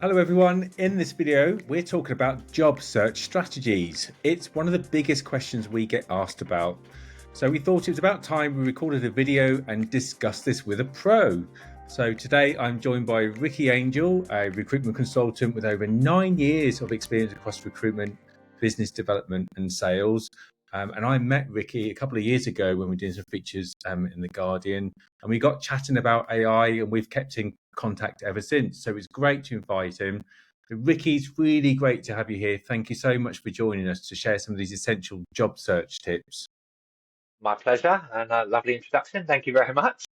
Hello everyone, in this video we're talking about job search strategies. It's one of the biggest questions we get asked about. So we thought it was about time we recorded a video and discussed this with a pro. So today I'm joined by Ricky Angel, a recruitment consultant with over 9 years of experience across recruitment, business development and sales. And I met Ricky a couple of years ago when we did some features in The Guardian, and we got chatting about AI and we've kept in contact ever since. So it's great to invite him. Ricky, it's really great to have you here. Thank you so much for joining us to share some of these essential job search tips. My pleasure, and a lovely introduction. Thank you very much.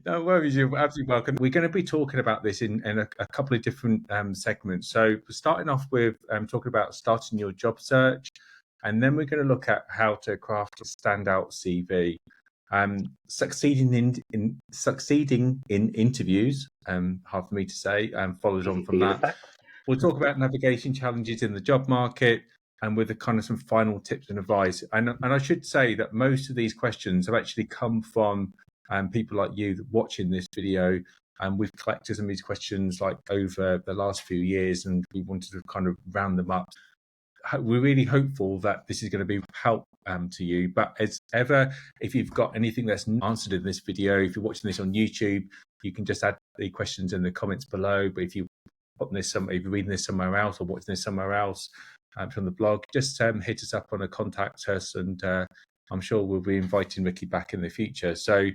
No worries, you're absolutely welcome. We're going to be talking about this in a couple of different segments. So starting off with talking about starting your job search, and then we're going to look at how to craft a standout CV. Succeeding in interviews, hard for me to say, follows on from that. We'll talk about navigation challenges in the job market, and with a kind of some final tips and advice. And I should say that most of these questions have actually come from people like you watching this video. And we've collected some of these questions like over the last few years, and we wanted to kind of round them up. We're really hopeful that this is going to be help to you. But as ever, if you've got anything that's not answered in this video, if you're watching this on YouTube, you can just add the questions in the comments below. But if you're reading this somewhere else or watching this somewhere else from the blog, just hit us up on a contact us, and I'm sure we'll be inviting Ricky back in the future. So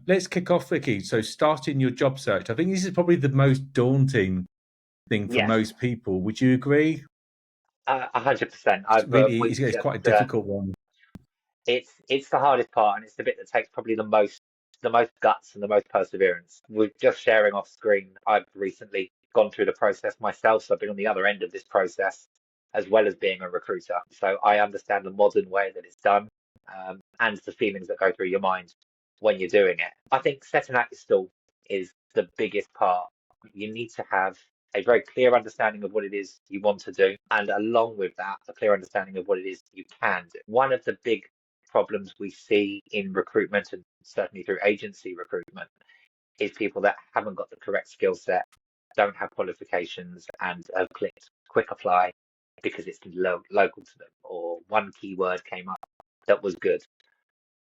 let's kick off, Ricky. So starting your job search, I think this is probably the most daunting thing for most people. Would you agree? 100%. It's quite a difficult one. It's the hardest part, and it's the bit that takes probably the most guts and the most perseverance. We're just sharing off screen. I've recently gone through the process myself, so I've been on the other end of this process, as well as being a recruiter. So I understand the modern way that it's done, and the feelings that go through your mind when you're doing it. I think setting out your stall is the biggest part. You need to have a very clear understanding of what it is you want to do, and along with that, a clear understanding of what it is you can do. One of the big problems we see in recruitment, and certainly through agency recruitment, is people that haven't got the correct skill set, don't have qualifications, and have clicked quick apply because it's local to them, or one keyword came up that was good.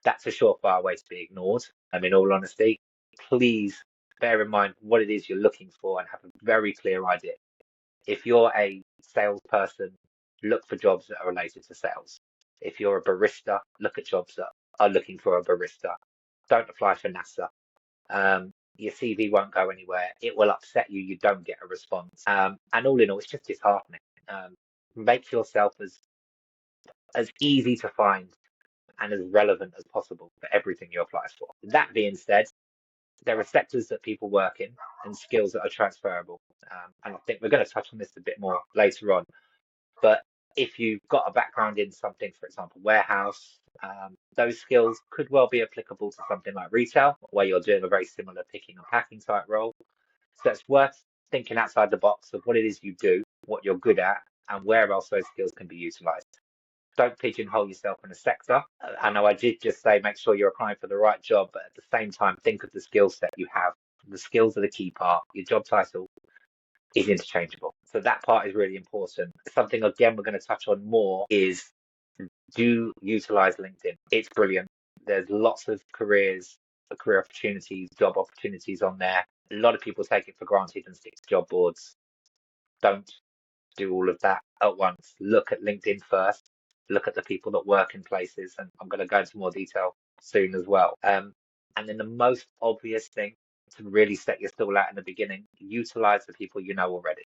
That's a surefire way to be ignored. In all honesty, please bear in mind what it is you're looking for and have a very clear idea. If you're a salesperson, look for jobs that are related to sales. If you're a barista, look at jobs that are looking for a barista. Don't apply for NASA. Your CV won't go anywhere. It will upset you. You don't get a response. And all in all, it's just disheartening. Make yourself as easy to find and as relevant as possible for everything you apply for. That being said, there are sectors that people work in and skills that are transferable. And I think we're going to touch on this a bit more later on. But if you've got a background in something, for example, warehouse, those skills could well be applicable to something like retail, where you're doing a very similar picking and packing type role. So it's worth thinking outside the box of what it is you do, what you're good at, and where else those skills can be utilized. Don't pigeonhole yourself in a sector. I know I did just say make sure you're applying for the right job, but at the same time, think of the skill set you have. The skills are the key part. Your job title is interchangeable. So that part is really important. Something, again, we're going to touch on more is do utilize LinkedIn. It's brilliant. There's lots of career opportunities, job opportunities on there. A lot of people take it for granted and stick to job boards. Don't do all of that at once. Look at LinkedIn first. Look at the people that work in places, and I'm going to go into more detail soon as well. And then the most obvious thing to really set your stall out in the beginning, utilize the people you know already.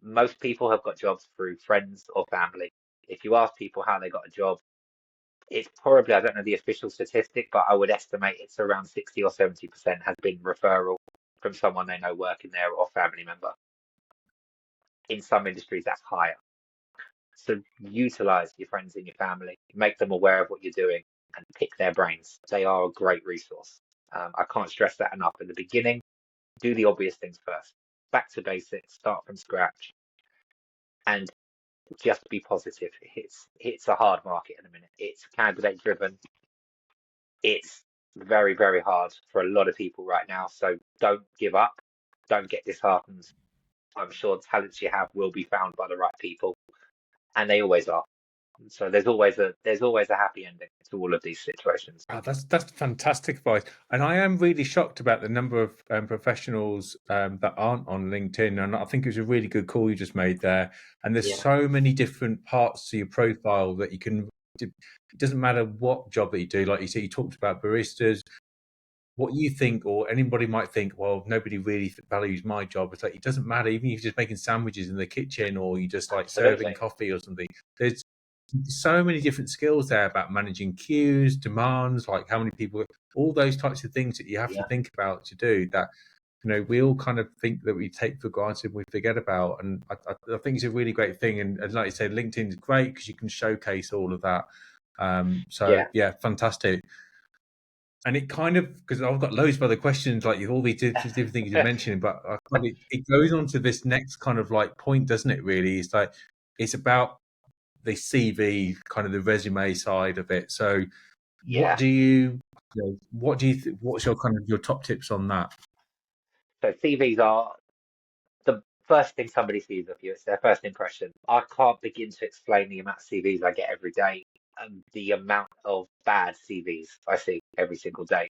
Most people have got jobs through friends or family. If you ask people how they got a job, it's probably, I don't know the official statistic, but I would estimate it's around 60 or 70% has been referral from someone they know working there or family member. In some industries, that's higher. So utilize your friends and your family, make them aware of what you're doing, and pick their brains. They are a great resource. I can't stress that enough. At the beginning, do the obvious things first. Back to basics, start from scratch, and just be positive. It's a hard market in a minute. It's candidate driven. It's very, very hard for a lot of people right now. So don't give up. Don't get disheartened. I'm sure talents you have will be found by the right people, and they always are. So there's always a happy ending to all of these situations. Oh, that's fantastic advice, and I am really shocked about the number of professionals that aren't on LinkedIn. And I think it was a really good call you just made there. And there's Yeah, so many different parts to your profile that you can. It doesn't matter what job that you do. Like you said, you talked about baristas. What you think, or anybody might think, well, nobody really values my job. It's like it doesn't matter, even if you're just making sandwiches in the kitchen, or you just like serving absolutely. coffee or something. There's so many different skills there about managing queues, demands, like how many people, all those types of things that you have to Yeah, think about to do that. We all kind of think that we take for granted, we forget about, and I think it's a really great thing. And like you said, LinkedIn is great because you can showcase all of that. So yeah, yeah, fantastic. And it kind of, because I've got loads of other questions, like all these different things you're mentioning, but I find it goes on to this next kind of like point, doesn't it? Really, it's like it's about the CV, kind of the resume side of it. So, what yeah. do you what's your kind of your top tips on that? So CVs are the first thing somebody sees of you. It's their first impression. I can't begin to explain the amount of CVs I get every day and the amount of bad CVs I see every single day.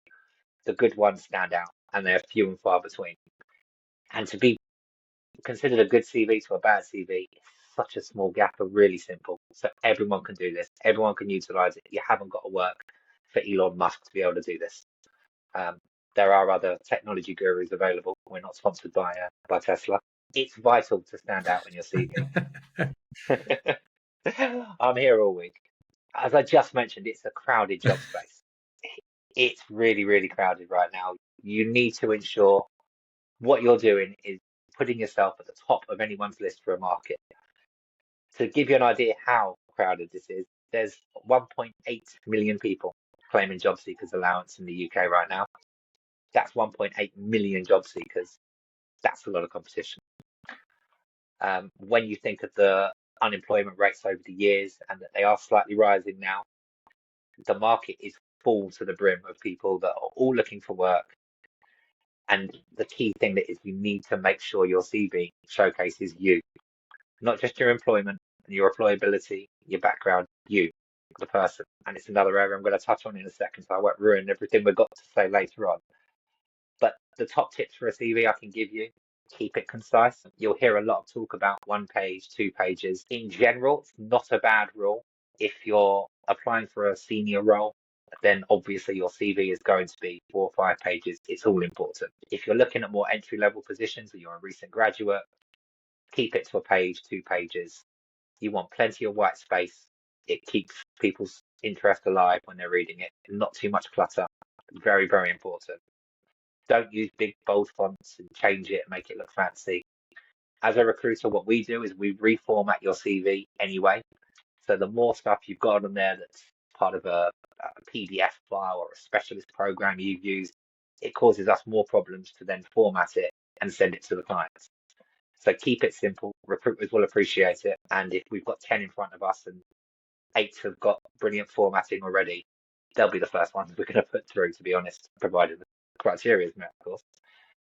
The good ones stand out, and they're few and far between. And to be considered a good CV to a bad CV, such a small gap are really simple. So everyone can do this. Everyone can utilize it. You haven't got to work for Elon Musk to be able to do this. Um, there are other technology gurus available. We're not sponsored by Tesla. It's vital to stand out in your CV. I'm here all week. As I just mentioned, it's a crowded job space. It's really, really crowded right now. You need to ensure what you're doing is putting yourself at the top of anyone's list for a market. To give you an idea how crowded this is, there's 1.8 million people claiming job seekers allowance in the UK right now. That's 1.8 million job seekers. That's a lot of competition. When you think of the unemployment rates over the years and that they are slightly rising now, the market is full to the brim of people that are all looking for work. And the key thing that is you need to make sure your CV showcases you, not just your employment and your employability, your background, you, the person. And it's another area I'm going to touch on in a second, so I won't ruin everything we've got to say later on. But the top tips for a CV I can give you: keep it concise. You'll hear a lot of talk about 1 page, 2 pages. In general, it's not a bad rule. If you're applying for a senior role, then obviously your CV is going to be 4 or 5 pages. It's all important. If you're looking at more entry level positions or you're a recent graduate, keep it to a page, 2 pages. You want plenty of white space. It keeps people's interest alive when they're reading it. Not too much clutter. Very, very important. Don't use big bold fonts and change it and make it look fancy. As a recruiter, what we do is we reformat your CV anyway. So the more stuff you've got on there that's part of a PDF file or a specialist program you've used, it causes us more problems to then format it and send it to the clients. So keep it simple. Recruiters will appreciate it. And if we've got 10 in front of us and 8 have got brilliant formatting already, they'll be the first ones we're going to put through, to be honest, provided the criteria is met, of course.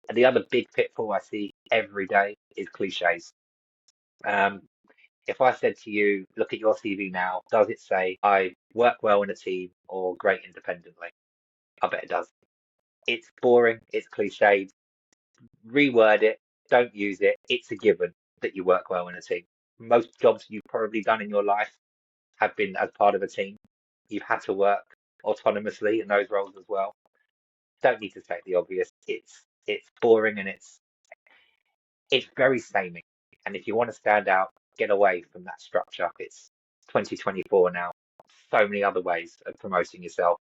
And the other big pitfall I see every day is cliches. Um, if I said to you, look at your CV now, does it say I work well in a team or great independently? I bet it does. It's boring, it's cliched. Reword it, don't use it. It's a given that you work well in a team. Most jobs you've probably done in your life have been as part of a team. You've had to work autonomously in those roles as well. Don't need to state the obvious. It's boring and it's very samey. And if you want to stand out, get away from that structure. It's 2024 now. So many other ways of promoting yourself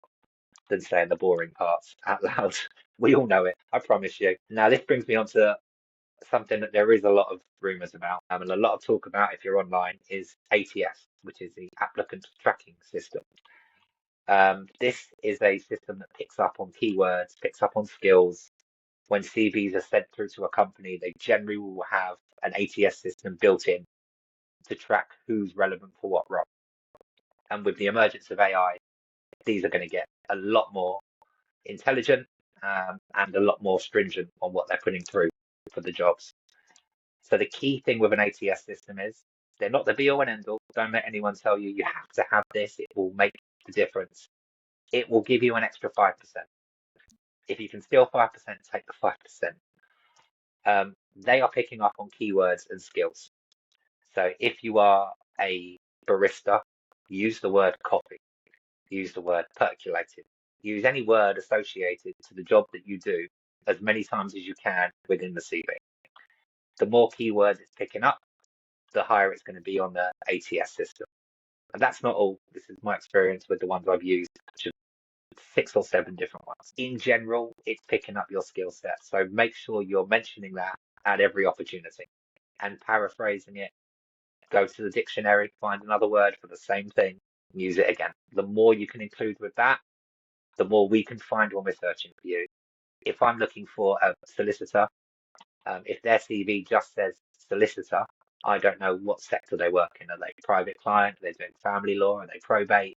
than saying the boring parts out loud. We all know it, I promise you. Now, this brings me on to something that there is a lot of rumours about and a lot of talk about if you're online is ATS, which is the applicant tracking system. This is a system that picks up on keywords, picks up on skills. When CVs are sent through to a company, they generally will have an ATS system built in to track who's relevant for what role. And with the emergence of AI, these are going to get a lot more intelligent and a lot more stringent on what they're putting through for the jobs. So the key thing with an ATS system is they're not the be all and end all. Don't let anyone tell you you have to have this. It will make the difference. It will give you an extra 5%. If you can steal 5%, take the 5%. They are picking up on keywords and skills. So if you are a barista, use the word coffee, use the word percolated, use any word associated to the job that you do as many times as you can within the CV. The more keywords it's picking up, the higher it's going to be on the ATS system. And that's not all. This is my experience with the ones I've used, which are 6 or 7 different ones. In general, it's picking up your skill set. So make sure you're mentioning that at every opportunity and paraphrasing it. Go to the dictionary, find another word for the same thing, use it again. The more you can include with that, the more we can find when we're searching for you. If I'm looking for a solicitor, if their CV just says solicitor, I don't know what sector they work in. Are they private client? Are they doing family law? Are they probate?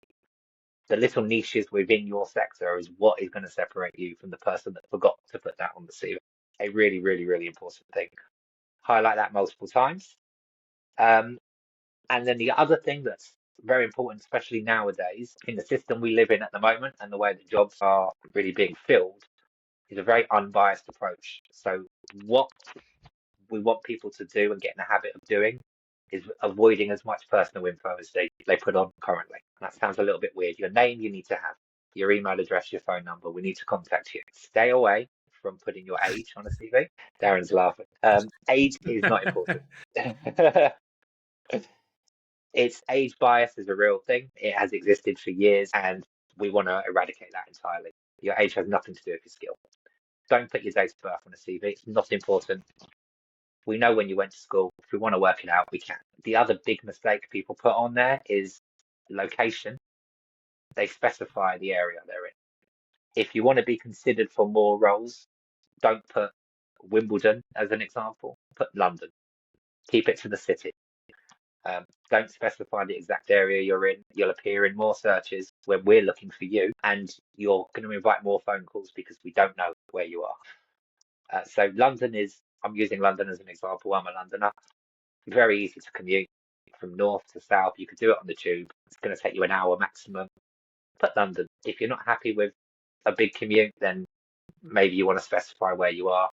The little niches within your sector is what is going to separate you from the person that forgot to put that on the CV. A really, really, really important thing. Highlight that multiple times. And then the other thing that's very important, especially nowadays, in the system we live in at the moment and the way that jobs are really being filled, is a very unbiased approach. So what we want people to do and get in the habit of doing is avoiding as much personal info as they put on currently. That sounds a little bit weird. Your name you need to have, your email address, your phone number. We need to contact you. Stay away from putting your age on a CV. Darren's laughing. Age is not important. It's age bias is a real thing. It has existed for years, and we want to eradicate that entirely. Your age has nothing to do with your skill. Don't put your date of birth on a CV. It's not important. We know when you went to school. If we want to work it out, we can. The other big mistake people put on there is location. They specify the area they're in. If you want to be considered for more roles, don't put Wimbledon as an example. Put London. Keep it to the city. Don't specify the exact area you're in. You'll appear in more searches when we're looking for you, and you're going to invite more phone calls because we don't know where you are. So London is, I'm using London as an example. I'm a Londoner. Very easy to commute from north to south. You could do it on the tube. It's going to take you an hour maximum. Put London. If you're not happy with a big commute, then maybe you want to specify where you are.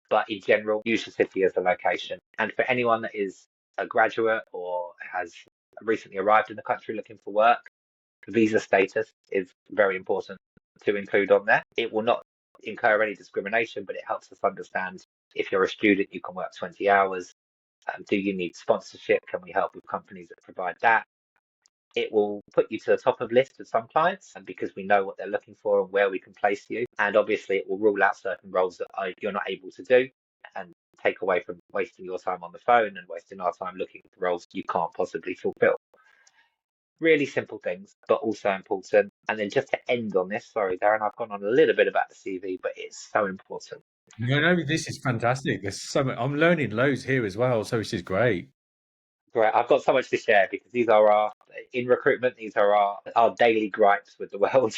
But in general, use the city as a location. And for anyone that is a graduate or has recently arrived in the country looking for work, visa status is very important to include on there. It will not incur any discrimination, but it helps us understand if you're a student, you can work 20 hours. Do you need sponsorship? Can we help with companies that provide that? It will put you to the top of list of some clients, and because we know what they're looking for and where we can place you. And obviously it will rule out certain roles that you're not able to do and take away from wasting your time on the phone and wasting our time looking for roles you can't possibly fulfill. Really simple things, but also important. And then just to end on this, sorry, Darren, I've gone on a little bit about the CV, but it's so important. No, this is fantastic. There's so much, I'm learning loads here as well, so this is great. Great. I've got so much to share because these are in recruitment, these are our daily gripes with the world.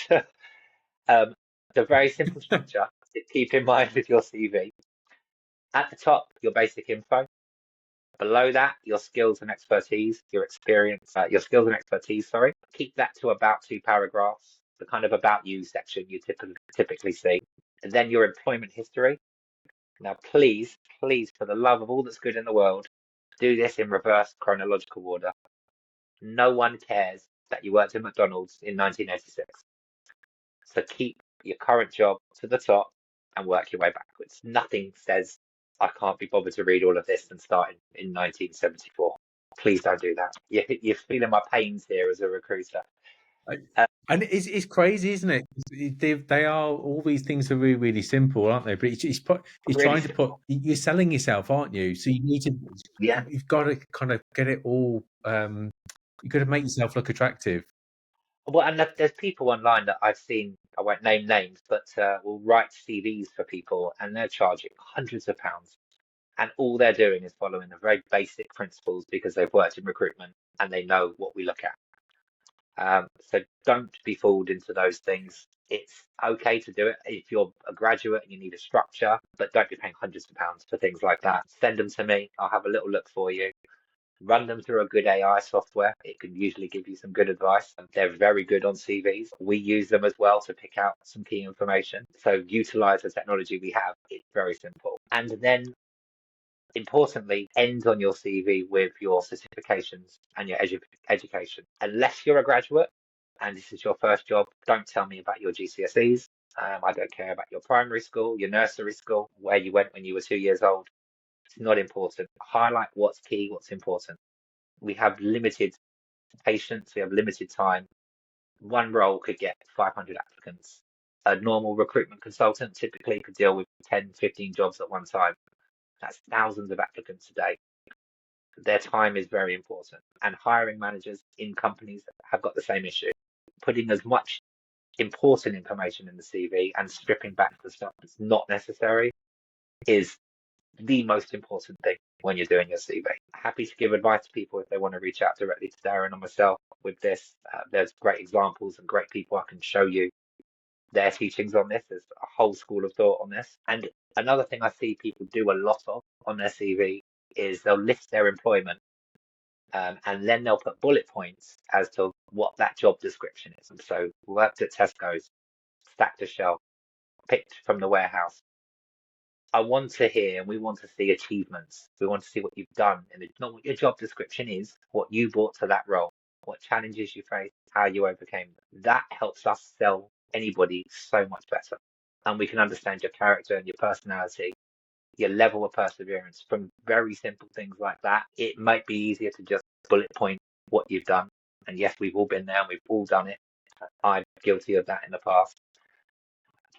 The very simple structure to keep in mind with your CV. At the top, your basic info. Below that, your skills and expertise, your experience, your skills and expertise, sorry. Keep that to about 2 paragraphs, the kind of about you section you typically see. And then your employment history. Now, please, for the love of all that's good in the world, do this in reverse chronological order. No one cares that you worked at McDonald's in 1986. So keep your current job to the top and work your way backwards. Nothing says I can't be bothered to read all of this and start in 1974. Please don't do that. You're feeling my pains here as a recruiter. And it's crazy, isn't it? They are, all these things are really, really simple, aren't they? But it's Really trying to simple. put, you're selling yourself, aren't you? So you need to, Yeah. you've got to kind of get it all, you've got to make yourself look attractive. Well, and there's people online that I've seen, I won't name names, but will write CVs for people and they're charging hundreds of pounds. And all they're doing is following the very basic principles because they've worked in recruitment and they know what we look at. So don't be fooled into those things. It's okay to do it if you're a graduate and you need a structure, but don't be paying hundreds of pounds for things like that. Send them to me. I'll have a little look for you. Run them through a good AI software. It can usually give you some good advice. They're very good on CVs. We use them as well to pick out some key information. So utilize the technology we have. It's very simple. And then importantly, end on your CV with your certifications and your education. Unless you're a graduate and this is your first job, don't tell me about your GCSEs. I don't care about your primary school, your nursery school, where you went when you were 2 years old. It's not important. Highlight what's key, what's important. We have limited patience, we have limited time. One role could get 500 applicants. A normal recruitment consultant typically could deal with 10, 15 jobs at one time. That's thousands of applicants a day. Their time is very important. And hiring managers in companies have got the same issue. Putting as much important information in the CV and stripping back the stuff that's not necessary is the most important thing when you're doing your CV. Happy to give advice to people if they want to reach out directly to Darren or myself with this. There's great examples and great people I can show you their teachings on this. There's a whole school of thought on this. And another thing I see people do a lot of on their CV is they'll list their employment and then they'll put bullet points as to what that job description is. And so worked at Tesco's, stacked a shelf, picked from the warehouse. I want to hear and we want to see achievements. We want to see what you've done and not what your job description is, what you brought to that role, what challenges you faced, how you overcame them. That helps us sell anybody so much better. And we can understand your character and your personality, your level of perseverance from very simple things like that. It might be easier to just bullet point what you've done. And yes, we've all been there and we've all done it. I'm guilty of that in the past.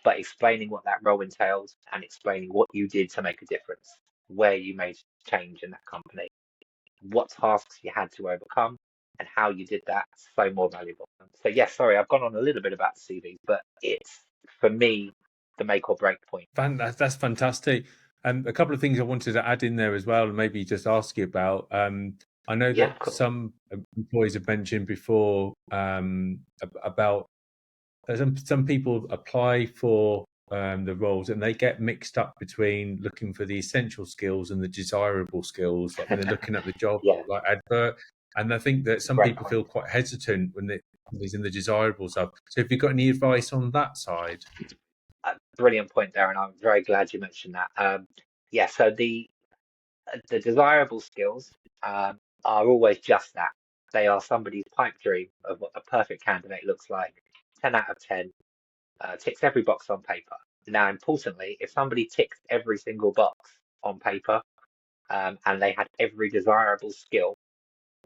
But explaining what that role entails and explaining what you did to make a difference, where you made change in that company, what tasks you had to overcome, and how you did that, so more valuable. So yes, sorry, I've gone on a little bit about the CV, but it's for me the make or break point. That's fantastic. A couple of things I wanted to add in there as well, and maybe just ask you about. I know that some employees have mentioned before about some people apply for the roles and they get mixed up between looking for the essential skills and the desirable skills, like when they're looking at the job like advert. And I think that some people feel quite hesitant when they're in the desirable stuff. So have you got any advice on that side? Brilliant point, Darren. I'm very glad you mentioned that. So the desirable skills are always just that. They are somebody's pipe dream of what a perfect candidate looks like. 10 out of 10 ticks every box on paper. Now, importantly, if somebody ticks every single box on paper and they had every desirable skill,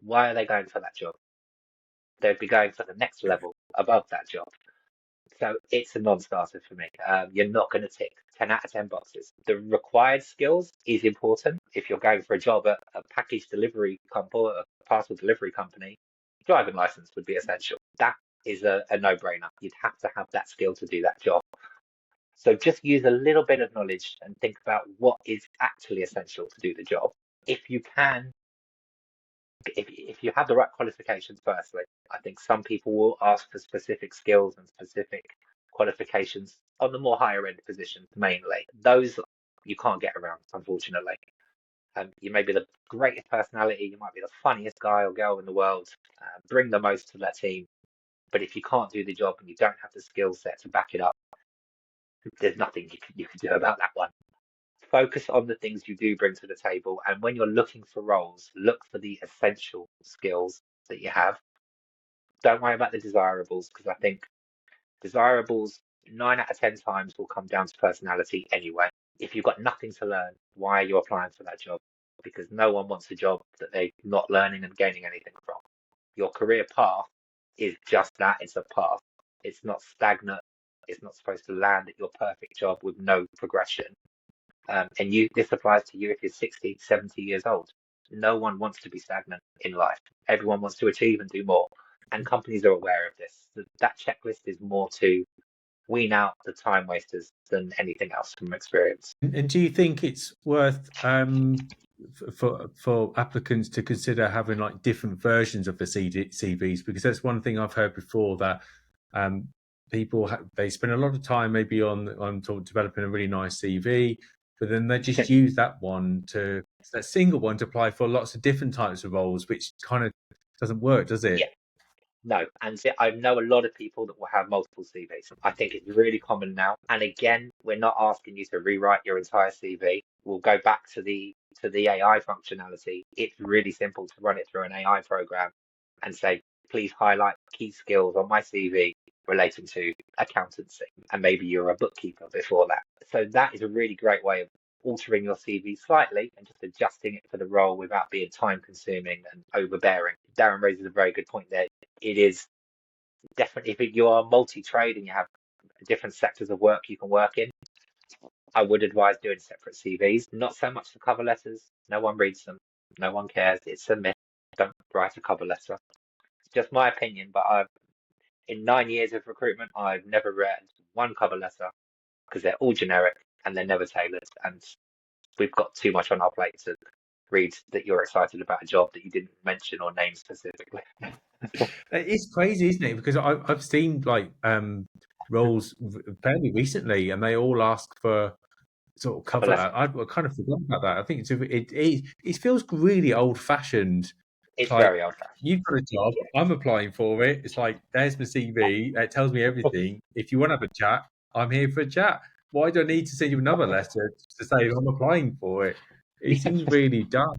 why are they going for that job? They'd be going for the next level above that job. So it's a non-starter for me. You're not going to tick 10 out of 10 boxes. The required skills is important. If you're going for a job at a package delivery company, a parcel delivery company, driving license would be essential. That is a no-brainer. You'd have to have that skill to do that job. So just use a little bit of knowledge and think about what is actually essential to do the job. If you can, if you have the right qualifications, firstly, I think some people will ask for specific skills and specific qualifications on the more higher end positions mainly. Those you can't get around, unfortunately. You may be the greatest personality, you might be the funniest guy or girl in the world, bring the most to that team. But if you can't do the job and you don't have the skill set to back it up, there's nothing you can do about that one. Focus on the things you do bring to the table. And when you're looking for roles, look for the essential skills that you have. Don't worry about the desirables, because I think desirables 9 out of 10 times will come down to personality anyway. If you've got nothing to learn, why are you applying for that job? Because no one wants a job that they're not learning and gaining anything from. Your career path is just that. It's a path. It's not stagnant. It's not supposed to land at your perfect job with no progression. This applies to you if you're 60, 70 years old. No one wants to be stagnant in life. Everyone wants to achieve and do more. And companies are aware of this. That checklist is more to wean out the time wasters than anything else from experience. And do you think it's worth for applicants to consider having like different versions of the CVs, because that's one thing I've heard before, that people they spend a lot of time maybe on developing a really nice CV, but then they just use that single one to apply for lots of different types of roles, which kind of doesn't work, does it? Yeah. No, and I know a lot of people that will have multiple CVs. I think it's really common now. And again, we're not asking you to rewrite your entire CV. We'll go back to the AI functionality. It's really simple to run it through an AI program and say, please highlight key skills on my CV relating to accountancy. And maybe you're a bookkeeper before that. So that is a really great way of altering your CV slightly and just adjusting it for the role without being time consuming and overbearing. Darren raises a very good point there. It is definitely, if you are multi-trade and you have different sectors of work you can work in, I would advise doing separate CVs. Not so much the cover letters. No one reads them. No one cares. It's a myth. Don't write a cover letter. It's just my opinion, but in 9 years of recruitment, I've never read one cover letter because they're all generic and they're never tailored. And we've got too much on our plate to read that you're excited about a job that you didn't mention or name specifically. It's crazy, isn't it? Because I've seen like roles fairly recently, and they all ask for sort of cover. I kind of forgot about that. I think it feels really old fashioned. It's It's like, very old fashioned. you've got a job, I'm applying for it. It's like, there's my CV. It tells me everything. If you want to have a chat, I'm here for a chat. Why do I need to send you another letter to say I'm applying for it? It seems really dumb.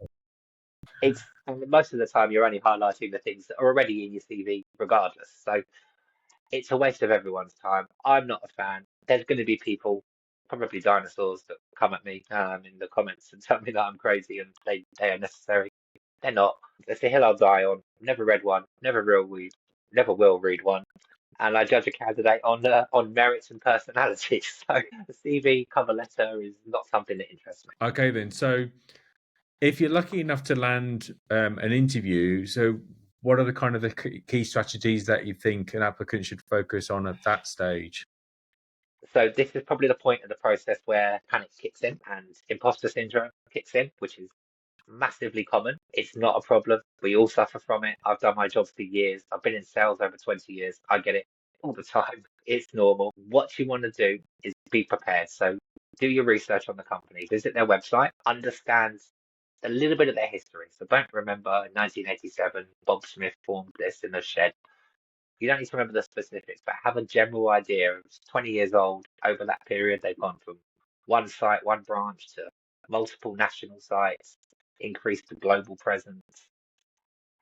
It's most of the time you're only highlighting the things that are already in your CV regardless. So it's a waste of everyone's time. I'm not a fan. There's going to be people, probably dinosaurs, that come at me in the comments and tell me that I'm crazy and they are necessary. They're not. It's a hill I'll die on. Never read one. Never will read one. And I judge a candidate on merits and personality. So the CV cover letter is not something that interests me. Okay, then. So if you're lucky enough to land an interview, so what are the kind of the key strategies that you think an applicant should focus on at that stage? So this is probably the point of the process where panic kicks in and imposter syndrome kicks in, which is massively common. It's not a problem. We all suffer from it. I've done my job for years. I've been in sales over 20 years. I get it all the time. It's normal. What you want to do is be prepared. So do your research on the company, visit their website, understand a little bit of their history. So don't remember in 1987, Bob Smith formed this in a shed. You don't need to remember the specifics, but have a general idea. It's 20 years old. Over that period, they've gone from one site, one branch to multiple national sites, increased the global presence.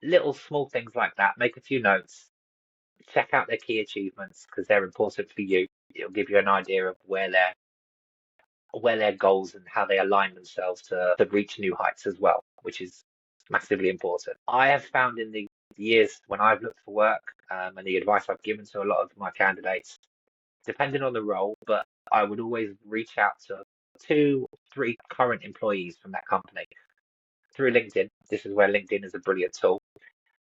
Little small things like that. Make a few notes. Check out their key achievements because they're important for you. It'll give you an idea of where their goals and how they align themselves to reach new heights as well, which is massively important. I have found in the years when I've looked for work and the advice I've given to a lot of my candidates, depending on the role, but I would always reach out to 2, 3 current employees from that company through LinkedIn. This is where LinkedIn is a brilliant tool.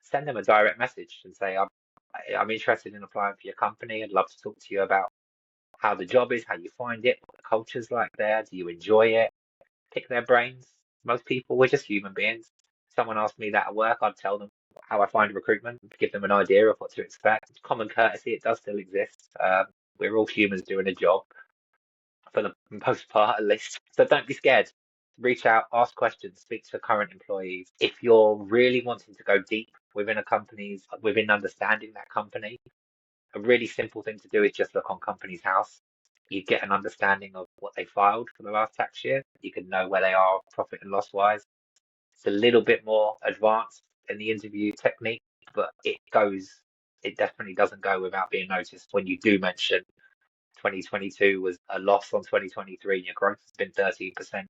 Send them a direct message and say, I'm interested in applying for your company. I'd love to talk to you about how the job is, how you find it, what the culture's like there. Do you enjoy it? Pick their brains. Most people, we're just human beings. Someone asked me that at work, I'd tell them how I find recruitment, give them an idea of what to expect. Common courtesy, it does still exist. We're all humans doing a job for the most part, at least. So don't be scared. Reach out, ask questions, speak to current employees. If you're really wanting to go deep within within understanding that company, a really simple thing to do is just look on Companies House. You get an understanding of what they filed for the last tax year. You can know where they are profit and loss wise. It's a little bit more advanced in the interview technique, but it definitely doesn't go without being noticed when you do mention 2022 was a loss on 2023 and your growth has been 13%.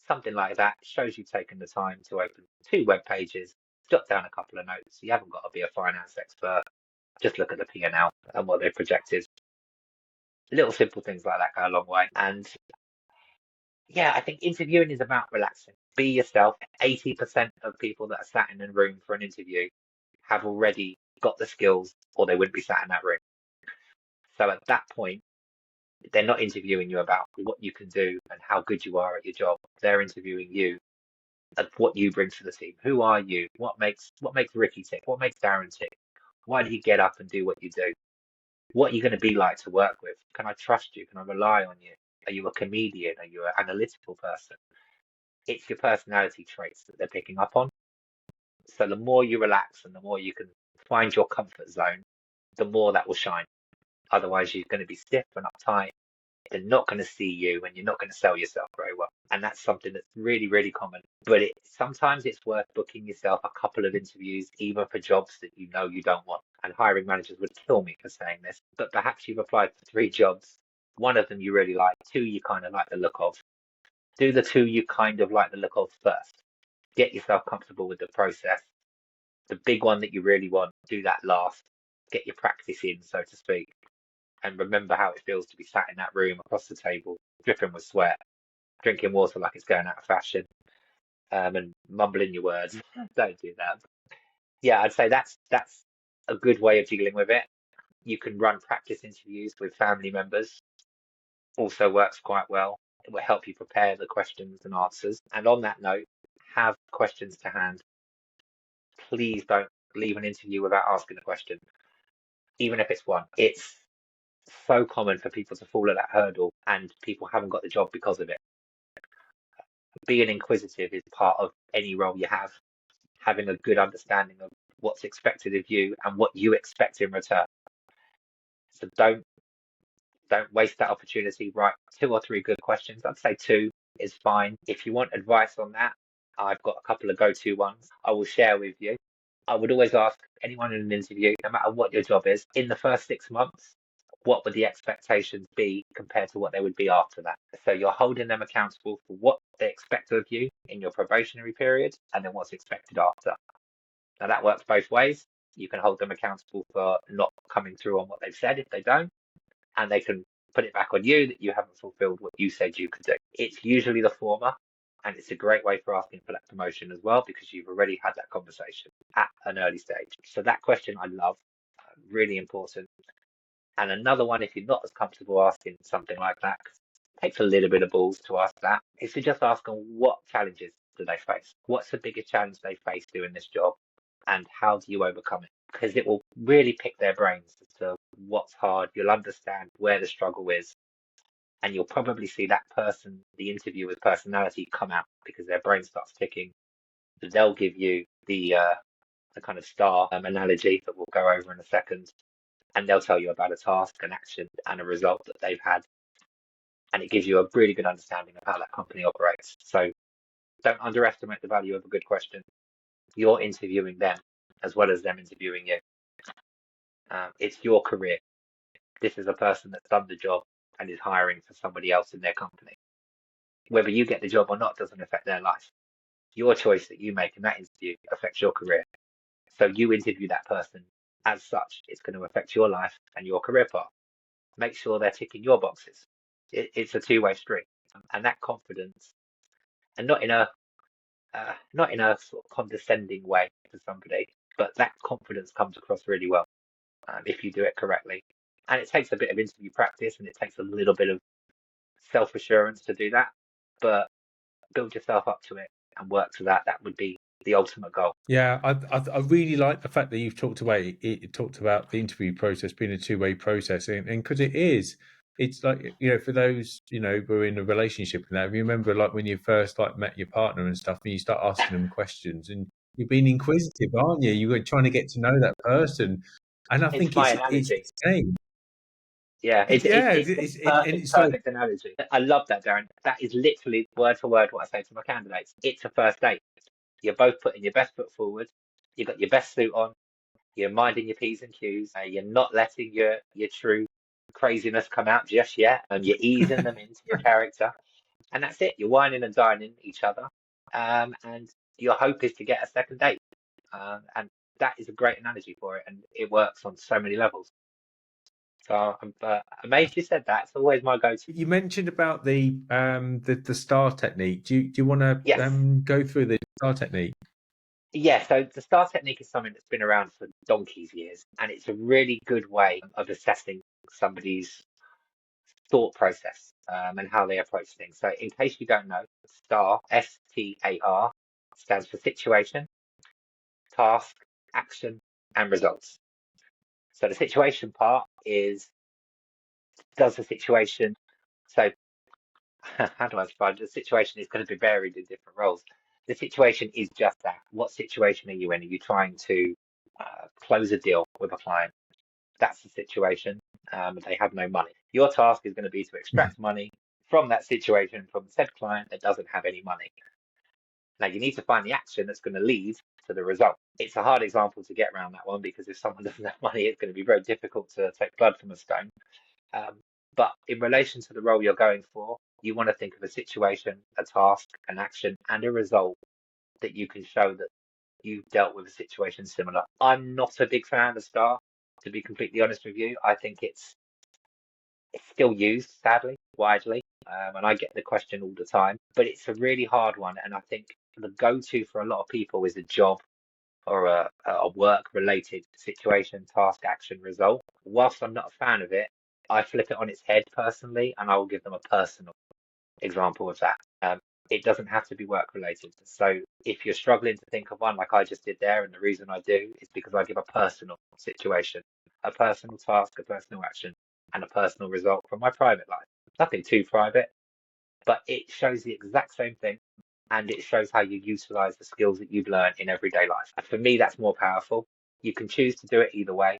Something like that shows you've taken the time to open 2 web pages, jot down a couple of notes. You haven't got to be a finance expert. Just look at the P&L and what they projected. Little simple things like that go a long way. And yeah, I think interviewing is about relaxing. Be yourself. 80% of people that are sat in a room for an interview have already got the skills or they wouldn't be sat in that room. So at that point, they're not interviewing you about what you can do and how good you are at your job. They're interviewing you of what you bring to the team. Who are you? What makes Ricky tick? What makes Darren tick? Why do you get up and do what you do? What are you going to be like to work with? Can I trust you? Can I rely on you? Are you a comedian? Are you an analytical person? It's your personality traits that they're picking up on. So the more you relax and the more you can find your comfort zone, the more that will shine. Otherwise, you're going to be stiff and uptight. They're not going to see you and you're not going to sell yourself very well. And that's something that's really, really common. But sometimes it's worth booking yourself a couple of interviews, even for jobs that you know you don't want. And hiring managers would kill me for saying this, but perhaps you've applied for 3 jobs. One of them you really like, 2 you kind of like the look of. Do the 2 you kind of like the look of first. Get yourself comfortable with the process. The big one that you really want, do that last. Get your practice in, so to speak. And remember how it feels to be sat in that room across the table, dripping with sweat, drinking water like it's going out of fashion, and mumbling your words. Don't do that. Yeah, I'd say that's a good way of dealing with it. You can run practice interviews with family members. Also works quite well. It will help you prepare the questions and answers. And on that note, have questions to hand. Please don't leave an interview without asking a question, even if it's one. It's so common for people to fall at that hurdle, and people haven't got the job because of it. Being inquisitive is part of any role you have. Having a good understanding of what's expected of you and what you expect in return. So don't waste that opportunity. Write 2 or 3 good questions. I'd say 2 is fine. If you want advice on that, I've got a couple of go-to ones I will share with you. I would always ask anyone in an interview, no matter what your job is, in the first 6 months, what would the expectations be compared to what they would be after that? So you're holding them accountable for what they expect of you in your probationary period and then what's expected after. Now that works both ways. You can hold them accountable for not coming through on what they've said if they don't, and they can put it back on you that you haven't fulfilled what you said you could do. It's usually the former, and it's a great way for asking for that promotion as well, because you've already had that conversation at an early stage. So that question I love, really important. And another one, if you're not as comfortable asking something like that, takes a little bit of balls to ask that, is to just ask them what challenges do they face? What's the biggest challenge they face doing this job? And how do you overcome it? Because it will really pick their brains as to what's hard. You'll understand where the struggle is. And you'll probably see that person, the interviewer's personality, come out because their brain starts ticking. They'll give you the kind of star analogy that we'll go over in a second. And they'll tell you about a task, an action, and a result that they've had. And it gives you a really good understanding of how that company operates. So don't underestimate the value of a good question. You're interviewing them as well as them interviewing you. It's your career. This is a person that's done the job and is hiring for somebody else in their company. Whether you get the job or not doesn't affect their life. Your choice that you make in that interview affects your career. So you interview that person as such. It's going to affect your life and your career path. Make sure they're ticking your boxes. It's a 2-way street, and that confidence, and not in a sort of condescending way to somebody, but that confidence comes across really well if you do it correctly. And it takes a bit of interview practice, and it takes a little bit of self-assurance to do that, but build yourself up to it and work to that. That would be the ultimate goal. Yeah, I really like the fact that you've talked about the interview process being a 2-way process, and because it's like, for those who are in a relationship and that. If you remember, like when you first met your partner and stuff, and you start asking them questions, and you're being inquisitive, aren't you? You're trying to get to know that person, and I think my it's analogy. the same. Yeah, it's And the perfect analogy. I love that, Darren. That is literally word for word what I say to my candidates. It's a first date. You're both putting your best foot forward. You've got your best suit on. You're minding your P's and Q's. You're not letting your true craziness come out just yet. And you're easing them into your character. And that's it. You're wining and dining each other. And your hope is to get a second date. And that is a great analogy for it. And it works on so many levels. So I'm amazed you said that. It's always my go-to. You mentioned about the STAR technique. Do you want to Yes. go through the STAR technique? Yeah, so the STAR technique is something that's been around for donkey's years, and it's a really good way of assessing somebody's thought process and how they approach things. So in case you don't know, STAR, STAR, stands for situation, task, action, and results. So the situation part is, does the situation, so how do I describe it? The situation is going to be varied in different roles. The situation is just that. What situation are you in? Are you trying to close a deal with a client? That's the situation. They have no money. Your task is going to be to extract money from that situation, from said client that doesn't have any money. Now you need to find the action that's going to lead to the result. It's a hard example to get around that one, because if someone doesn't have money, it's going to be very difficult to take blood from a stone. But in relation to the role you're going for, you want to think of a situation, a task, an action, and a result that you can show that you've dealt with a situation similar. I'm not a big fan of STAR, to be completely honest with you. I think it's still used, sadly, widely, and I get the question all the time. But it's a really hard one, and I think the go-to for a lot of people is a job or a work-related situation, task, action, result. Whilst I'm not a fan of it, I flip it on its head personally, and I will give them a personal example of that. It doesn't have to be work related. So if you're struggling to think of one like I just did there, and the reason I do is because I give a personal situation, a personal task, a personal action, and a personal result from my private life. Nothing too private, but it shows the exact same thing, and it shows how you utilize the skills that you've learned in everyday life. And for me, that's more powerful. You can choose to do it either way.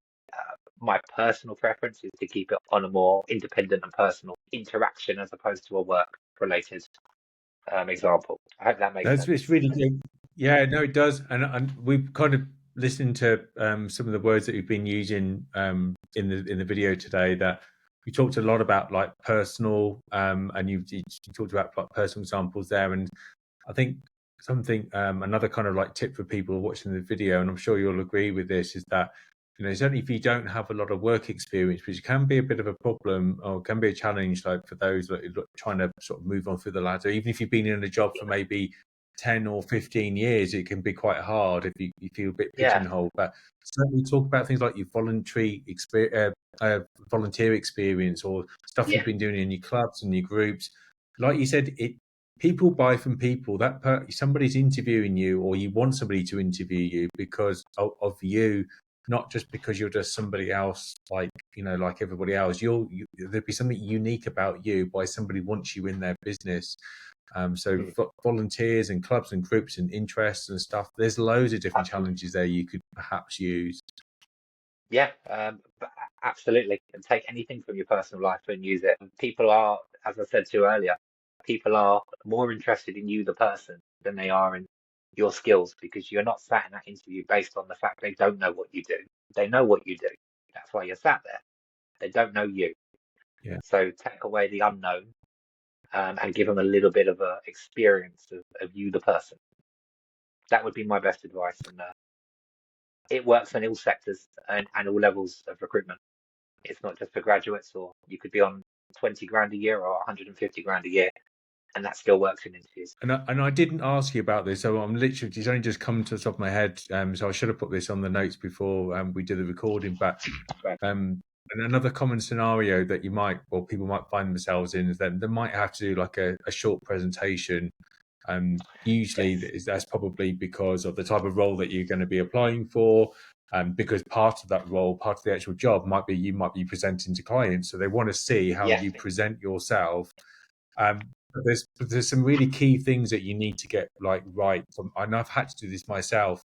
My personal preference is to keep it on a more independent and personal interaction as opposed to a work related example. I hope that makes sense. It's really good. Yeah, no, it does. And we've kind of listened to some of the words that you've been using in the video today. That you talked a lot about like personal, and you talked about like personal examples there. And I think something another kind of like tip for people watching the video, and I'm sure you'll agree with this, is that certainly if you don't have a lot of work experience, which can be a bit of a problem or can be a challenge, like for those that are trying to sort of move on through the ladder, even if you've been in a job for maybe 10 or 15 years, it can be quite hard if you feel a bit pigeonholed. But certainly talk about things like your volunteer experience or stuff you've been doing in your clubs and your groups. Like you said, people buy from people. Somebody's interviewing you, or you want somebody to interview you because of you, not just because you're just somebody else, like everybody else. There'd be something unique about you why somebody wants you in their business. So volunteers and clubs and groups and interests and stuff, there's loads of different challenges there you could perhaps use. Yeah, absolutely. And take anything from your personal life and use it. People are, as I said to you earlier, people are more interested in you, the person, than they are in your skills, because you're not sat in that interview based on the fact they don't know what you do. They know what you do. That's why you're sat there. They don't know you. Yeah. So take away the unknown, and give them a little bit of a experience of you, the person. That would be my best advice. And it works in all sectors and all levels of recruitment. It's not just for graduates, or you could be on 20 grand a year or 150 grand a year, and that still works in interviews. And I didn't ask you about this, so I'm literally, it's only just come to the top of my head. So I should have put this on the notes before we did the recording. But and another common scenario that people might find themselves in is that they might have to do like a short presentation. Usually that's probably because of the type of role that you're going to be applying for. Because part of that role, part of the actual job you might be presenting to clients, so they want to see how you present yourself. But there's some really key things that you need to get right. And I've had to do this myself.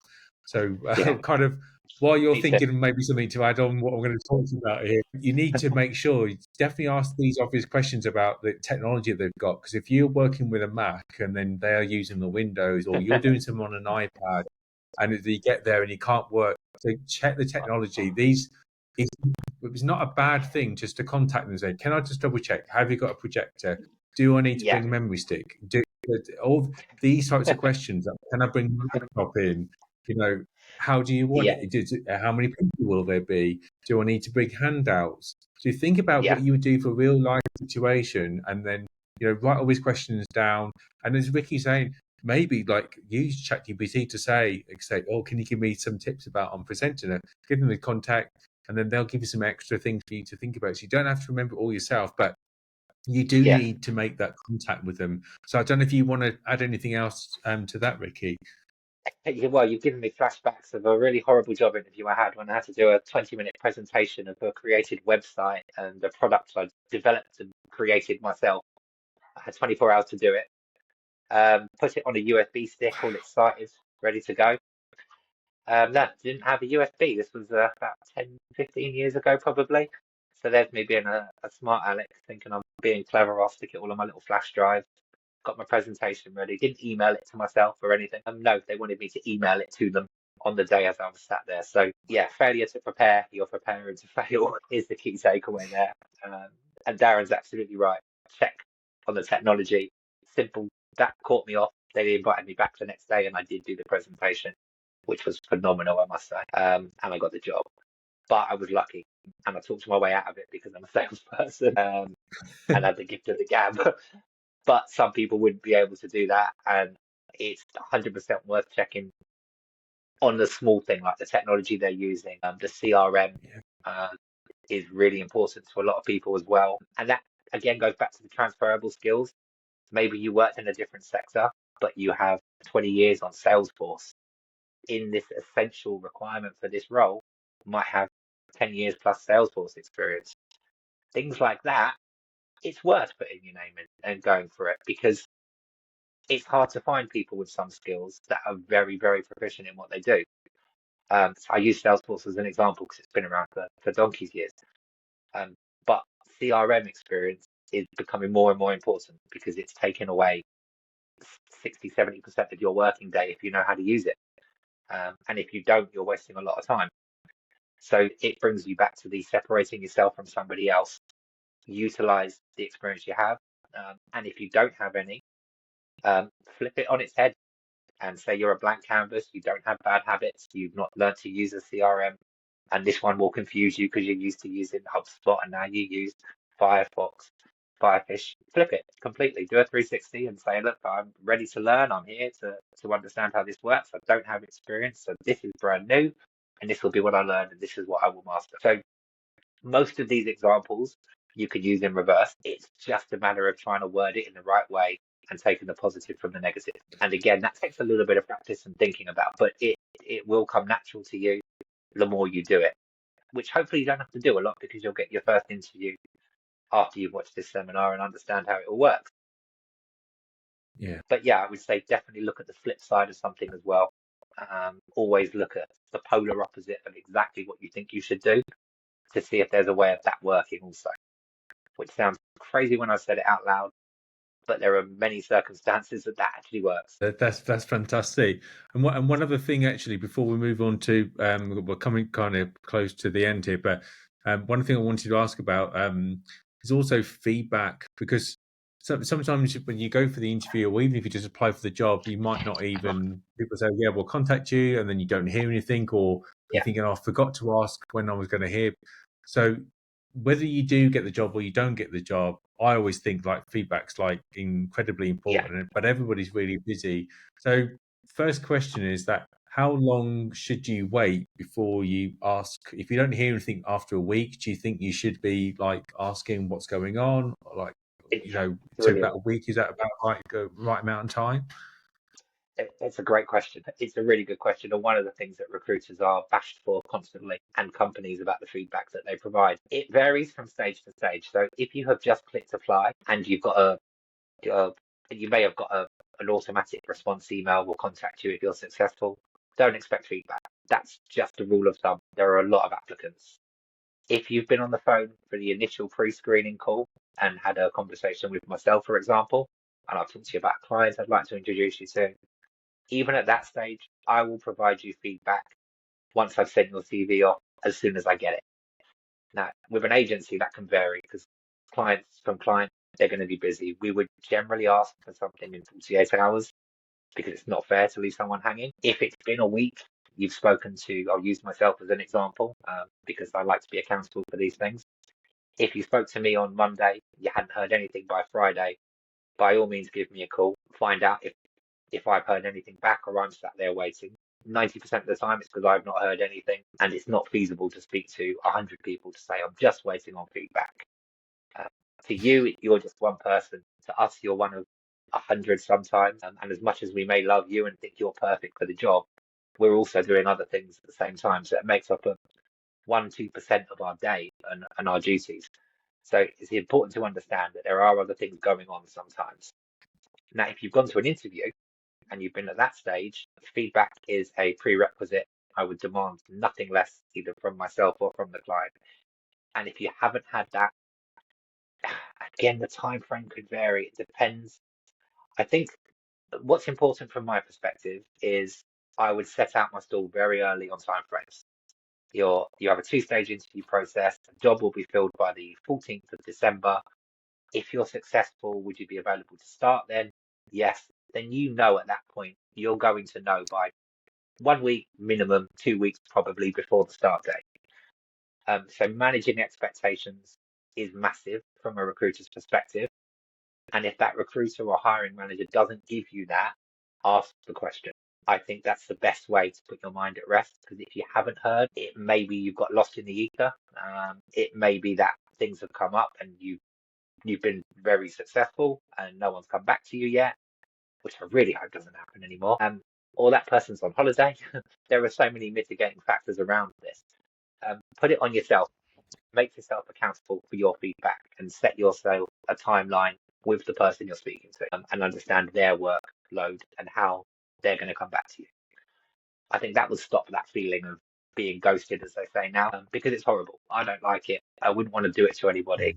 So kind of while you're thinking maybe something to add on what I'm going to talk about here, you need to make sure you definitely ask these obvious questions about the technology that they've got. Because if you're working with a Mac and then they are using the Windows, or you're doing something on an iPad, and you get there and you can't work, so check the technology. It's not a bad thing just to contact them and say, can I just double check? Have you got a projector? Do I need to bring a memory stick? All these types of questions. Can I bring my laptop in? How do you want it? How many people will there be? Do I need to bring handouts? So think about what you would do for a real life situation, and then write all these questions down. And as Ricky's saying, maybe use ChatGPT to say, oh, can you give me some tips about on presenting it? Give them the contact, and then they'll give you some extra things for you to think about. So you don't have to remember it all yourself, but you do need to make that contact with them. So I don't know if you want to add anything else to that, Ricky. Well, you've given me flashbacks of a really horrible job interview I had when I had to do a 20-minute presentation of a created website and a product I developed and created myself. I had 24 hours to do it. Put it on a USB stick, all excited, ready to go. No, didn't have a USB. This was about 10, 15 years ago, probably. So there's me being a smart aleck, thinking I'm being clever. I'll stick it all on my little flash drive. Got my presentation ready. Didn't email it to myself or anything. No, they wanted me to email it to them on the day as I was sat there. So yeah, failure to prepare, you're preparing to fail is the key takeaway there. And Darren's absolutely right. Check on the technology. Simple. That caught me off. They invited me back the next day and I did do the presentation, which was phenomenal, I must say. And I got the job. But I was lucky and I talked my way out of it because I'm a salesperson and had the gift of the gab. But some people wouldn't be able to do that. And it's 100% worth checking on the small thing, like the technology they're using. The CRM is really important to a lot of people as well. And that, again, goes back to the transferable skills. Maybe you worked in a different sector, but you have 20 years on Salesforce. In this essential requirement for this role, might have 10 years plus Salesforce experience. Things like that, it's worth putting your name in and going for it because it's hard to find people with some skills that are very, very proficient in what they do. So I use Salesforce as an example because it's been around for donkey's years. But CRM experience is becoming more and more important because it's taken away 60, 70% of your working day if you know how to use it. And if you don't, you're wasting a lot of time. So it brings you back to the separating yourself from somebody else, utilize the experience you have. And if you don't have any, flip it on its head and say you're a blank canvas, you don't have bad habits, you've not learned to use a CRM, and this one will confuse you because you're used to using HubSpot and now you use Firefox, Firefish. Flip it completely, do a 360 and say, look, I'm ready to learn, I'm here to understand how this works. I don't have experience, so this is brand new, and this will be what I learned, and this is what I will master. So most of these examples you could use in reverse. It's just a matter of trying to word it in the right way and taking the positive from the negative. And again, that takes a little bit of practice and thinking about, but it will come natural to you the more you do it, which hopefully you don't have to do a lot because you'll get your first interview after you've watched this seminar and understand how it all works. Yeah. But yeah, I would say definitely look at the flip side of something as well. Always look at the polar opposite of exactly what you think you should do to see if there's a way of that working also, which sounds crazy when I said it out loud, but there are many circumstances that actually works. That's fantastic. And one other thing actually, before we move on to we're coming kind of close to the end here, but one thing I wanted to ask about is also feedback, because sometimes when you go for the interview or even if you just apply for the job, you might not even, people say, yeah, we'll contact you, and then you don't hear anything, or you're thinking, oh, I forgot to ask when I was going to hear. So whether you do get the job or you don't get the job, I always think like feedback's like incredibly important, but everybody's really busy. So first question is that how long should you wait before you ask? If you don't hear anything after a week, do you think you should be like asking what's going on? Like, so about a week, is that about like the right amount of time? It's a great question. It's a really good question. And one of the things that recruiters are bashed for constantly, and companies, about the feedback that they provide. It varies from stage to stage. So if you have just clicked apply and you've got you may have got an automatic response email, will contact you if you're successful. Don't expect feedback. That's just a rule of thumb. There are a lot of applicants. If you've been on the phone for the initial pre-screening call and had a conversation with myself, for example, and I'll talk to you about clients I'd like to introduce you to, even at that stage, I will provide you feedback once I've sent your CV off as soon as I get it. Now, with an agency, that can vary because clients, they're going to be busy. We would generally ask for something in 48 hours because it's not fair to leave someone hanging. If it's been a week, you've spoken to, I'll use myself as an example because I like to be accountable for these things. If you spoke to me on Monday, you hadn't heard anything by Friday, by all means, give me a call, find out if I've heard anything back or I'm sat there waiting. 90% of the time it's because I've not heard anything and it's not feasible to speak to 100 people to say I'm just waiting on feedback. To you, you're just one person. To us, you're one of 100 sometimes. And as much as we may love you and think you're perfect for the job, we're also doing other things at the same time. So it makes up a 1-2% of our day and our duties. So it's important to understand that there are other things going on sometimes. Now, if you've gone to an interview and you've been at that stage, feedback is a prerequisite. I would demand nothing less either from myself or from the client. And if you haven't had that, again, the time frame could vary. It depends. I think what's important from my perspective is I would set out my stall very early on time frames. You have a two-stage interview process. The job will be filled by the 14th of December. If you're successful, would you be available to start then? Yes. Then you know at that point, you're going to know by 1 week minimum, 2 weeks probably before the start date. So managing expectations is massive from a recruiter's perspective. And if that recruiter or hiring manager doesn't give you that, ask the question. I think that's the best way to put your mind at rest, because if you haven't heard, it may be you've got lost in the ether. It may be that things have come up and you've been very successful and no one's come back to you yet, which I really hope doesn't happen anymore. Or that person's on holiday. There are so many mitigating factors around this. Put it on yourself. Make yourself accountable for your feedback and set yourself a timeline with the person you're speaking to, and understand their workload and how they're going to come back to you. I think that will stop that feeling of being ghosted, as they say now, because it's horrible. I don't like it. I wouldn't want to do it to anybody.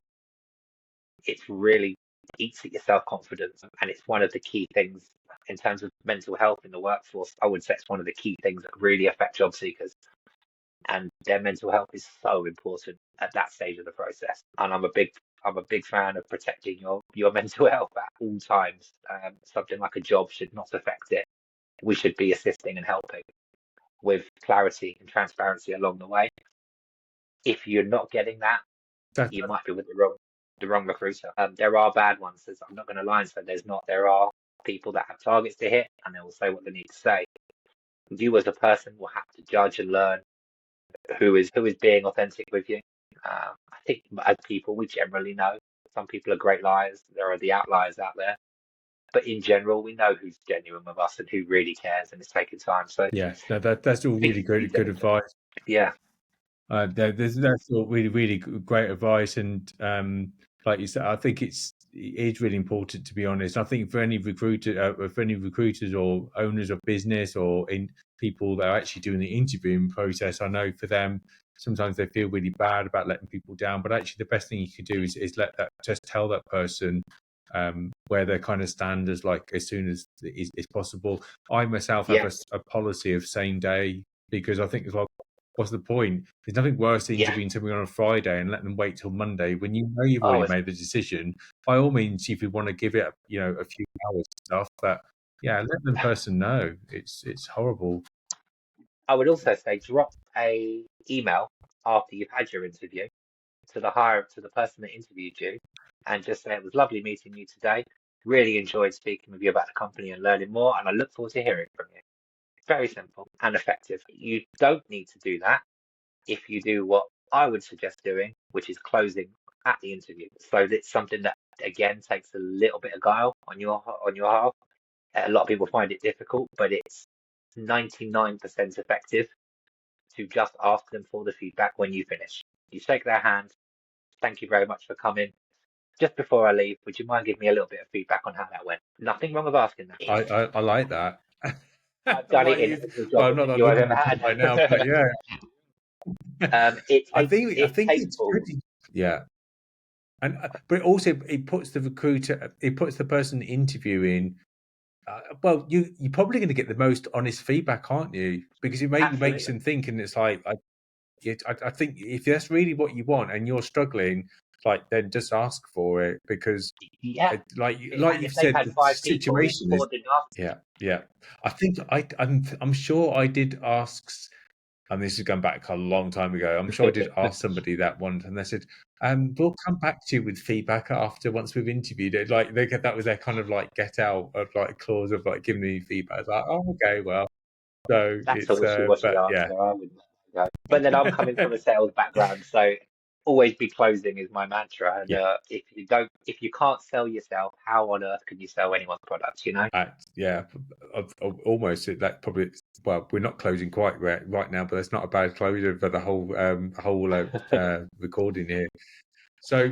It's really eats at your self-confidence, and it's one of the key things in terms of mental health in the workforce. I would say it's one of the key things that really affect job seekers, and their mental health is so important at that stage of the process. And I'm a big fan of protecting your mental health at all times. Something like a job should not affect it. We should be assisting and helping with clarity and transparency along the way. If you're not getting that, you might be with the wrong recruiter. There are bad ones. I'm not going to lie and say there's not. There are people that have targets to hit, and they will say what they need to say. You as a person will have to judge and learn who is being authentic with you. I think as people, we generally know some people are great liars. There are the outliers out there, but in general, we know who's genuine with us and who really cares and is taking time. So yeah, no, that's all really good advice. Yeah. That's all really great advice, and like you said, I think it is really important to be honest. I think for any recruiters or owners of business or in people that are actually doing the interviewing process, I know for them sometimes they feel really bad about letting people down, but actually the best thing you could do is let that, just tell that person where they kind of stand as soon as is possible. I myself have a policy of same day, because I think as well, what's the point? There's nothing worse than interviewing somebody on a Friday and letting them wait till Monday when you know you've already made the decision. By all means, if you want to give it a few hours and stuff, but let the person know. It's horrible. I would also say drop a email after you've had your interview to the person that interviewed you, and just say it was lovely meeting you today. Really enjoyed speaking with you about the company and learning more, and I look forward to hearing from you. Very simple and effective. You don't need to do that if you do what I would suggest doing, which is closing at the interview. So that's something that again takes a little bit of guile on your half. A lot of people find it difficult, but it's 99% effective to just ask them for the feedback when you finish. You shake their hand. Thank you very much for coming. Just before I leave, would you mind giving me a little bit of feedback on how that went? Nothing wrong with asking that. I like that. I've done it in every job interview I've ever had. Right now, but yeah. I think it's pretty, and but also it puts the person interviewing. Well, you're probably going to get the most honest feedback, aren't you? Because it makes them think, and it's like I think if that's really what you want and you're struggling, then just ask for it, because like you've said, the situation is I'm sure I did ask, and this is going back a long time ago. I'm sure I did ask somebody that once, and they said, "We'll come back to you with feedback once we've interviewed it." That was their kind of get out of clause of giving me feedback. It's like, oh, okay, well, so that's it's a wishy-washy answer. I wouldn't go. But then I'm coming from a sales background, so always be closing is my mantra. And Yeah. if you can't sell yourself, how on earth can you sell anyone's products? Yeah, almost that probably. Well, we're not closing quite right now, but that's not a bad closure for the whole recording here. So,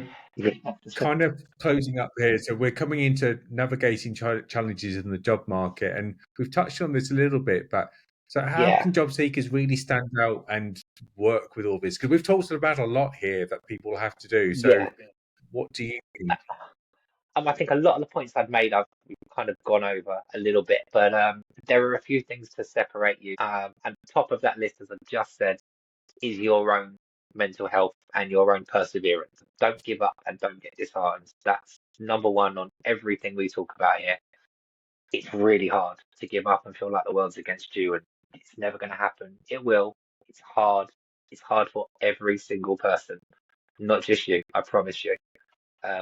kind of closing up here. So we're coming into navigating challenges in the job market, and we've touched on this a little bit. But so, how Yeah, can job seekers really stand out and work with all this? Because we've talked about a lot here that people have to do. So, yeah. what do you think? I think a lot of the points I've made, we've kind of gone over a little bit, but there are a few things to separate you. And top of that list, as I just said, is your own mental health and your own perseverance. Don't give up and don't get disheartened. That's number one on everything we talk about here. It's really hard to give up and feel like the world's against you and it's never going to happen. It will. It's hard. It's hard for every single person, not just you. I promise you.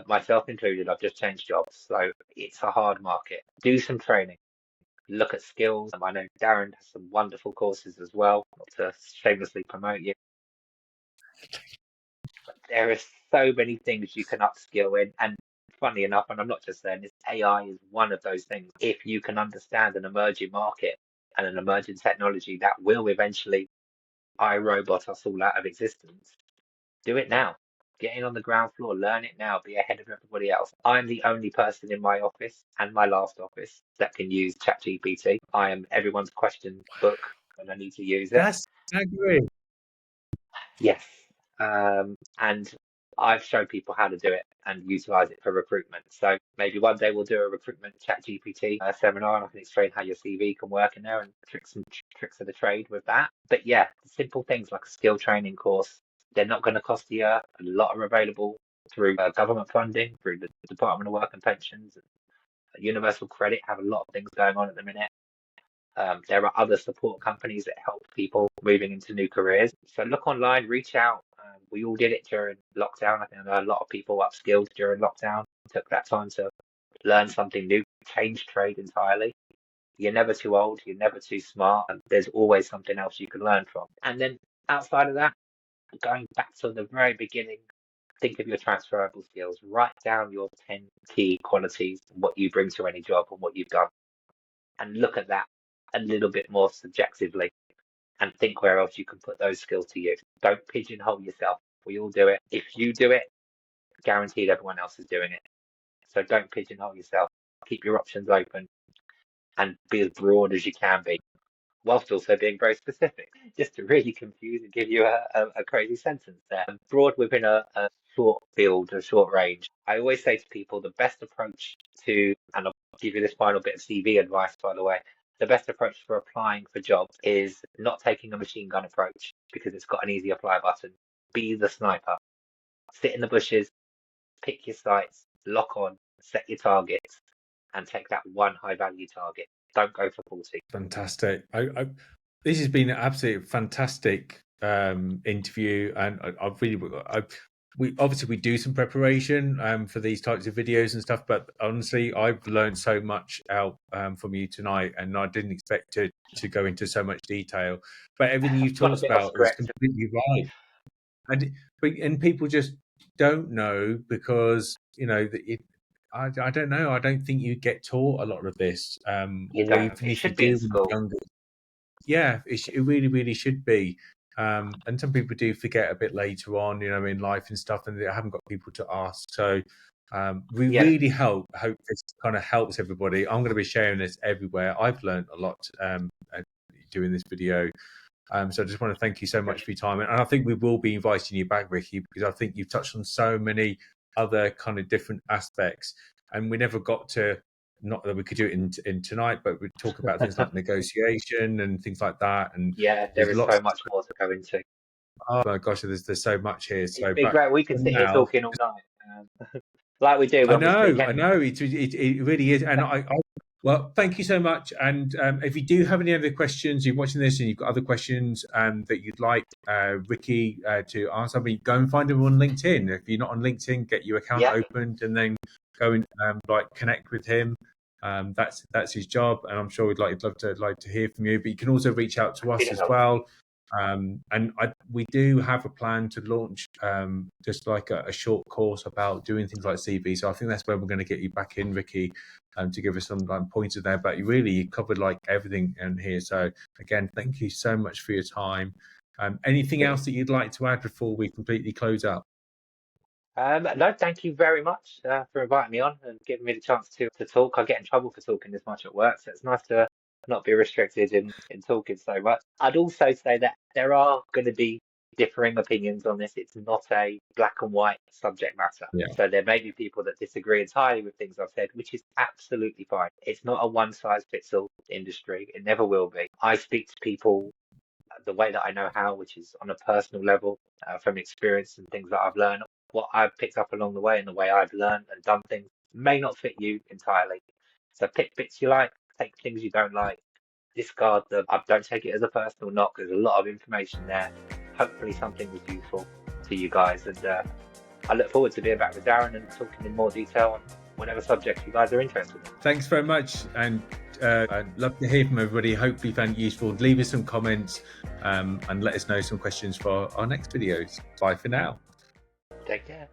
Myself included, I've just changed jobs, so it's a hard market. Do some training, look at skills. I know Darren has some wonderful courses as well, not to shamelessly promote you. But there are so many things you can upskill in, and funny enough, and I'm not just saying this, AI is one of those things. If you can understand an emerging market and an emerging technology that will eventually iRobot us all out of existence, do it now. Get in on the ground floor, learn it now, be ahead of everybody else. I'm the only person in my office and my last office that can use ChatGPT. I am everyone's question book when I need to use it. That's agree. Yes. And I've shown people how to do it and utilize it for recruitment. So maybe one day we'll do a recruitment ChatGPT seminar and I can explain how your CV can work in there and tricks of the trade with that. But yeah, simple things like a skill training course, they're not going to cost you a lot. Are available through government funding, through the Department of Work and Pensions. Universal Credit have a lot of things going on at the minute. There are other support companies that help people moving into new careers. So look online, reach out. We all did it during lockdown. I think a lot of people upskilled during lockdown, took that time to learn something new, change trade entirely. You're never too old, you're never too smart, and there's always something else you can learn from. And then outside of that, going back to the very beginning, think of your transferable skills. Write down your 10 key qualities, what you bring to any job and what you've done, and look at that a little bit more subjectively and think where else you can put those skills to use. Don't pigeonhole yourself. We all do it. If you do it, guaranteed everyone else is doing it. So don't pigeonhole yourself. Keep your options open and be as broad as you can be, whilst also being very specific, just to really confuse and give you a crazy sentence there. Broad within a short field, a short range. I always say to people the best approach to, and I'll give you this final bit of CV advice, by the way, the best approach for applying for jobs is not taking a machine gun approach because it's got an easy apply button. Be the sniper. Sit in the bushes, pick your sights, lock on, set your targets, and take that one high value target. Don't go for 40. Fantastic. This has been an absolutely fantastic interview, and we obviously do some preparation for these types of videos and stuff, but honestly, I've learned so much out from you tonight, and I didn't expect to go into so much detail. But everything you've Got a talked bit of about is script. completely right, and people just don't know because I don't know. I don't think you get taught a lot of this, You or don't. even It if you should be in do when school. you're younger. Yeah, it really, really should be. And some people do forget a bit later on, in life and stuff, and they haven't got people to ask. So we Yeah, really hope this kind of helps everybody. I'm going to be sharing this everywhere. I've learned a lot doing this video. So I just want to thank you so much for your time. And I think we will be inviting you back, Ricky, because I think you've touched on so many other kind of different aspects. And we never got to, not that we could do it in tonight, but we talk about things like negotiation and things like that. And yeah, there there's is lots so of, much more to go into. oh my gosh, there's so much here. It's So, been but great. We for could sit here now, talking all night, like we do when we speak I anyway. know, it really is, and well, thank you so much. And if you do have any other questions, you're watching this and you've got other questions that you'd like Ricky to answer, go and find him on LinkedIn. If you're not on LinkedIn, get your account Yeah, opened and then go and connect with him. That's his job, and I'm sure we'd love to hear from you. But you can also reach out to happy us to as help. well. We do have a plan to launch just like a short course about doing things like CV. So I think that's where we're going to get you back in, Ricky, to give us some pointers there. But you covered like everything in here. So again, thank you so much for your time. Anything else that you'd like to add before we completely close up? No, thank you very much for inviting me on and giving me the chance to talk. I get in trouble for talking this much at work, so it's nice to not be restricted in talking so much. I'd also say that there are going to be differing opinions on this. It's not a black and white subject matter. Yeah. So there may be people that disagree entirely with things I've said, which is absolutely fine. It's not a one size fits all industry. It never will be. I speak to people the way that I know how, which is on a personal level, from experience and things that I've learned. What I've picked up along the way and the way I've learned and done things may not fit you entirely. So pick bits you like, take things you don't like, discard them. I don't take it as a personal knock. There's a lot of information there. Hopefully something was useful to you guys. And I look forward to being back with Darren and talking in more detail on whatever subject you guys are interested in. Thanks very much. And I'd love to hear from everybody. Hopefully you found it useful. Leave us some comments and let us know some questions for our next videos. Bye for now. Take care.